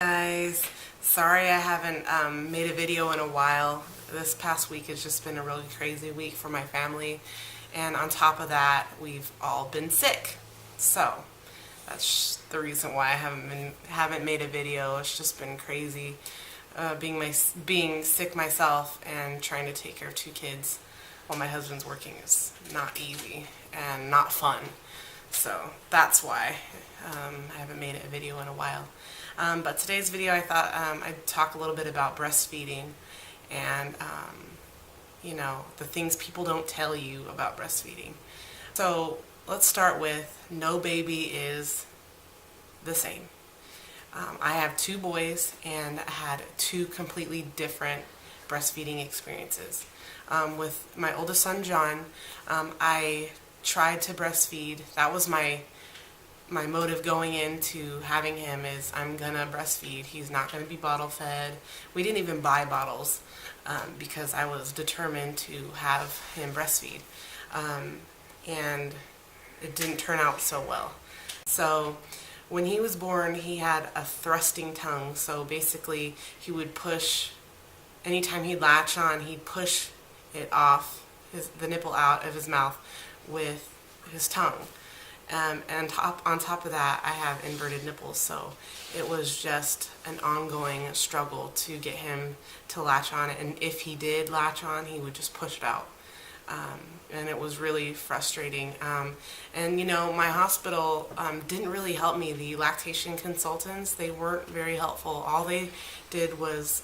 Guys, sorry I haven't made a video in a while. This past week has just been a really crazy week for my family, and on top of that we've all been sick, so that's the reason why I haven't made a video. It's just been crazy being sick myself and trying to take care of two kids while my husband's working is not easy and not fun. So that's why I haven't made a video in a while. But today's video, I thought I'd talk a little bit about breastfeeding and the things people don't tell you about breastfeeding. So let's start with no baby is the same. I have two boys and I had two completely different breastfeeding experiences. With my oldest son, John, I tried to breastfeed. That was my motive going into having him is I'm gonna breastfeed. He's not gonna be bottle fed. We didn't even buy bottles because I was determined to have him breastfeed. And it didn't turn out so well. So when he was born, he had a thrusting tongue. So basically he would push, anytime he'd latch on, he'd push it off, the nipple out of his mouth with his tongue. And on top of that, I have inverted nipples, so it was just an ongoing struggle to get him to latch on. And if he did latch on, he would just push it out. And it was really frustrating. And my hospital didn't really help me. The lactation consultants, they weren't very helpful. All they did was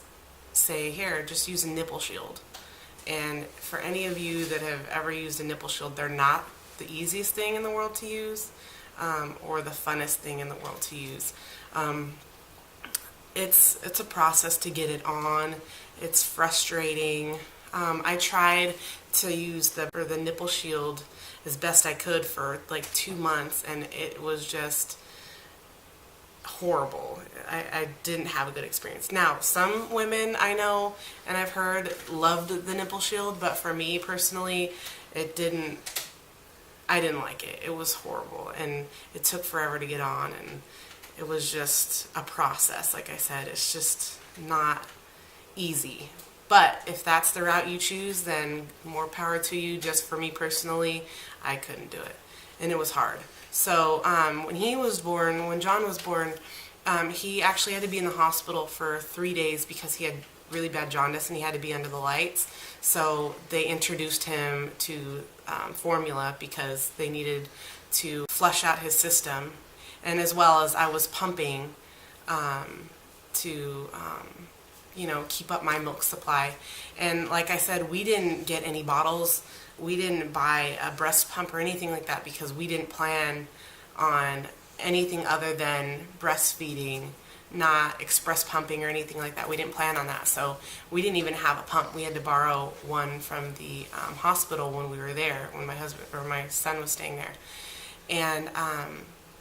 say, here, just use a nipple shield. And for any of you that have ever used a nipple shield, they're not the easiest thing in the world to use or the funnest thing in the world to use. It's a process to get it on. It's frustrating. I tried to use the nipple shield as best I could for like 2 months, and it was just horrible. I didn't have a good experience. Now, some women I know and I've heard loved the nipple shield, but for me personally, I didn't like it. It was horrible, and it took forever to get on, and it was just a process. Like I said, it's just not easy. But if that's the route you choose, then more power to you. Just for me personally, I couldn't do it, and it was hard. So when John was born, he actually had to be in the hospital for 3 days because he had really bad jaundice and he had to be under the lights. So they introduced him to formula because they needed to flush out his system, and as well as I was pumping to keep up my milk supply. And like I said, we didn't get any bottles. We didn't buy a breast pump or anything like that because we didn't plan on anything other than breastfeeding, not express pumping or anything like that. We didn't plan on that, so we didn't even have a pump. We had to borrow one from the hospital when we were there, when my son was staying there. And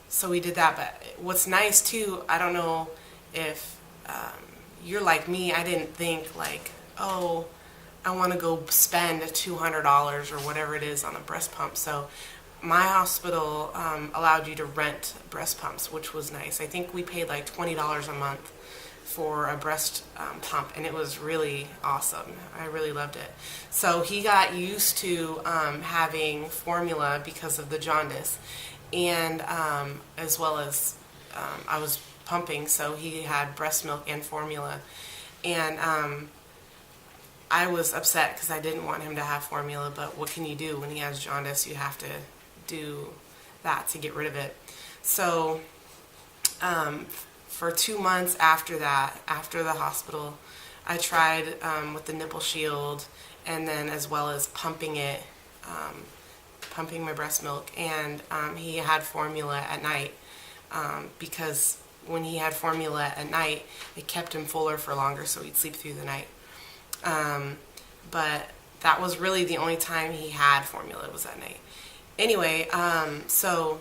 so we did that. But what's nice too, I don't know if you're like me, I didn't think like, oh, I want to go spend $200 or whatever it is on a breast pump. So my hospital allowed you to rent breast pumps, which was nice. I think we paid like $20 a month for a breast pump, and it was really awesome. I really loved it. So he got used to having formula because of the jaundice, and as well as I was pumping, so he had breast milk and formula. And I was upset because I didn't want him to have formula, but what can you do when he has jaundice? You have to do that to get rid of it. So for 2 months after that, after the hospital, I tried with the nipple shield, and then as well as pumping my breast milk, and he had formula at night because when he had formula at night, it kept him fuller for longer, so he'd sleep through the night. But that was really the only time he had formula, was at night. Anyway, so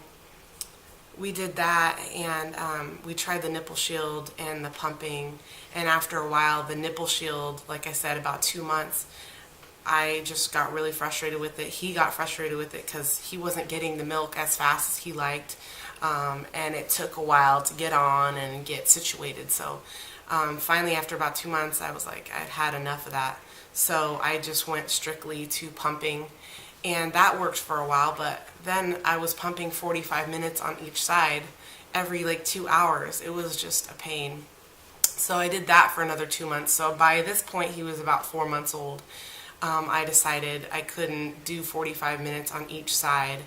we did that, and we tried the nipple shield and the pumping, and after a while, the nipple shield, like I said, about 2 months, I just got really frustrated with it. He got frustrated with it because he wasn't getting the milk as fast as he liked. And it took a while to get on and get situated. So finally, after about 2 months, I was like, I'd had enough of that. So I just went strictly to pumping, and that worked for a while. But then I was pumping 45 minutes on each side every like 2 hours. It was just a pain. So I did that for another 2 months. So by this point, he was about 4 months old. I decided I couldn't do 45 minutes on each side.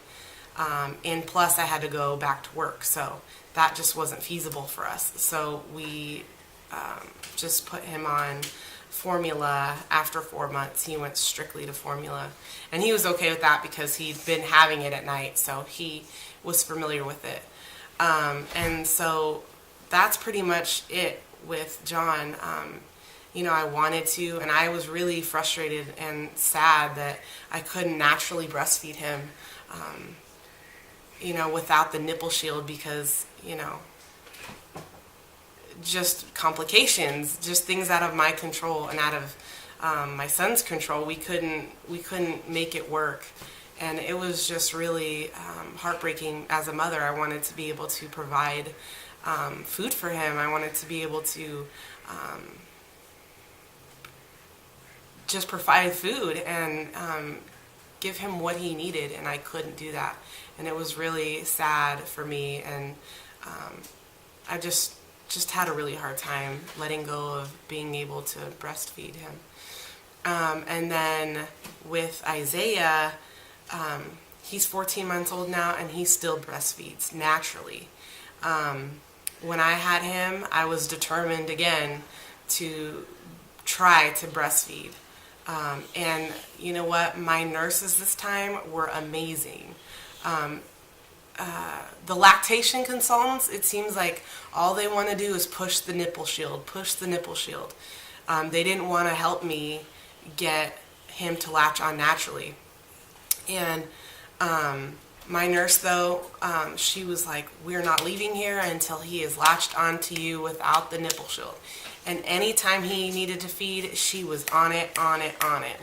And plus I had to go back to work. So that just wasn't feasible for us. So we just put him on formula. After 4 months, he went strictly to formula. And he was okay with that because he'd been having it at night. So he was familiar with it. And so that's pretty much it with John. You know, I wanted to, and I was really frustrated and sad that I couldn't naturally breastfeed him, you know, without the nipple shield because, you know, just complications, just things out of my control and out of my son's control. We couldn't make it work. And it was just really heartbreaking as a mother. I wanted to be able to provide food for him. I wanted to be able to just provide food and give him what he needed, and I couldn't do that. And it was really sad for me, and I just had a really hard time letting go of being able to breastfeed him. And then with Isaiah, he's 14 months old now, and he still breastfeeds naturally. When I had him, I was determined again to try to breastfeed. And you know what? My nurses this time were amazing. The lactation consultants, it seems like all they want to do is push the nipple shield, push the nipple shield. They didn't want to help me get him to latch on naturally. And my nurse, though, she was like, we're not leaving here until he is latched onto you without the nipple shield. And anytime he needed to feed, she was on it,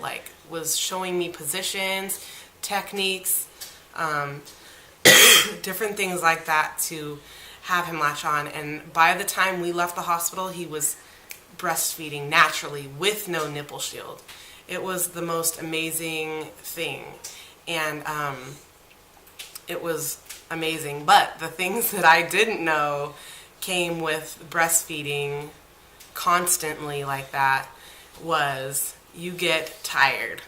like was showing me positions, techniques, different things like that to have him latch on. And by the time we left the hospital, he was breastfeeding naturally with no nipple shield. It was the most amazing thing. And it was amazing. But the things that I didn't know came with breastfeeding constantly like that was you get tired.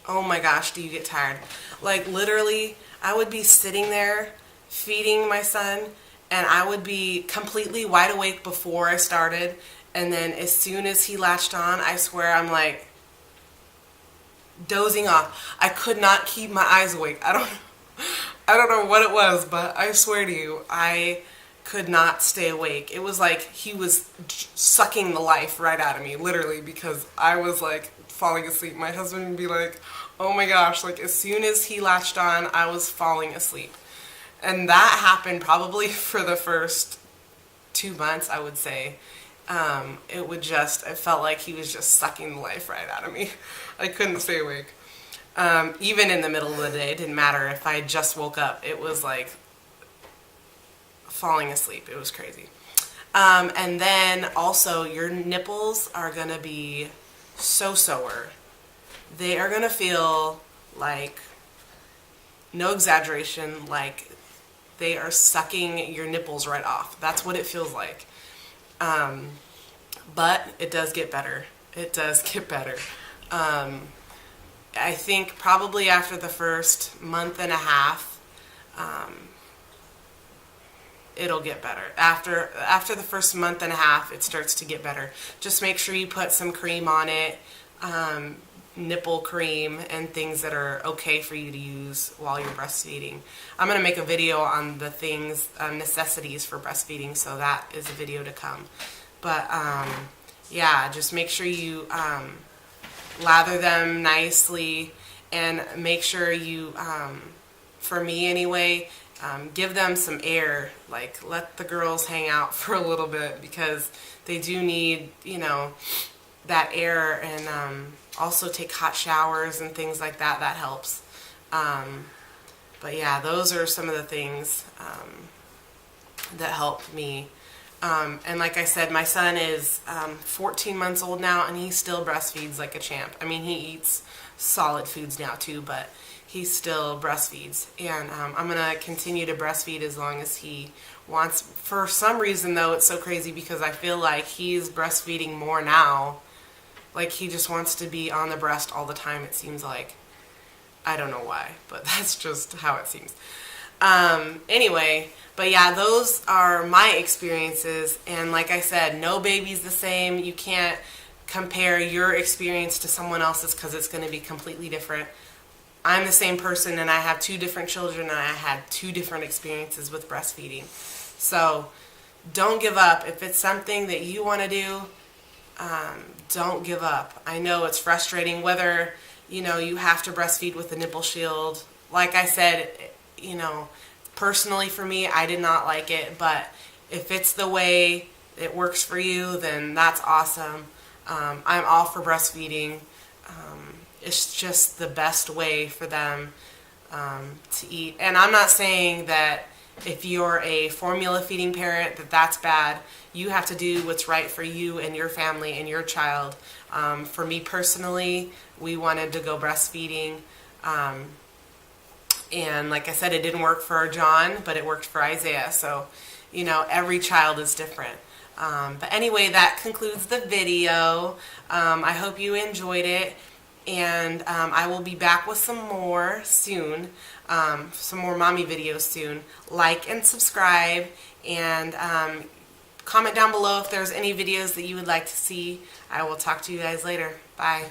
Oh my gosh, do you get tired? Like literally, I would be sitting there feeding my son, and I would be completely wide awake before I started, and then as soon as he latched on, I swear I'm like dozing off. I could not keep my eyes awake. I don't know what it was, but I swear to you, I could not stay awake. It was like he was sucking the life right out of me, literally, because I was like falling asleep. My husband would be like, oh my gosh, like as soon as he latched on, I was falling asleep. And that happened probably for the first 2 months, I would say. It felt like he was just sucking the life right out of me. I couldn't stay awake. Even in the middle of the day, it didn't matter if I just woke up. It was like falling asleep. It was crazy. And then also your nipples are going to be so sore. They are going to feel like, no exaggeration, like they are sucking your nipples right off. That's what it feels like. But it does get better. It does get better. I think probably after the first month and a half, it'll get better. After the first month and a half, it starts to get better. Just make sure you put some cream on it, nipple cream, and things that are okay for you to use while you're breastfeeding. I'm going to make a video on the things, necessities for breastfeeding, so that is a video to come. But yeah, just make sure you lather them nicely, and make sure you, for me anyway, give them some air. Like, let the girls hang out for a little bit, because they do need, you know, that air, and also take hot showers and things like that. That helps. But yeah, those are some of the things that helped me. And like I said, my son is 14 months old now, and he still breastfeeds like a champ. I mean, he eats solid foods now too, but he still breastfeeds. And I'm going to continue to breastfeed as long as he wants. For some reason, though, it's so crazy because I feel like he's breastfeeding more now. Like, he just wants to be on the breast all the time, it seems like. I don't know why, but that's just how it seems. Anyway, but yeah, those are my experiences. And like I said, no baby's the same. You can't compare your experience to someone else's because it's going to be completely different. I'm the same person, and I have 2 different children, and I had 2 different experiences with breastfeeding. So don't give up. If it's something that you want to do, don't give up. I know it's frustrating whether, you know, you have to breastfeed with a nipple shield. Like I said, you know, personally for me, I did not like it, but if it's the way it works for you, then that's awesome. I'm all for breastfeeding. It's just the best way for them to eat. And I'm not saying that if you're a formula feeding parent that that's bad. You have to do what's right for you and your family and your child. For me personally, we wanted to go breastfeeding. And like I said, it didn't work for John, but it worked for Isaiah. So, you know, every child is different. But anyway, that concludes the video. I hope you enjoyed it. And I will be back with some more soon, some more mommy videos soon. Like and subscribe, and comment down below if there's any videos that you would like to see. I will talk to you guys later. Bye.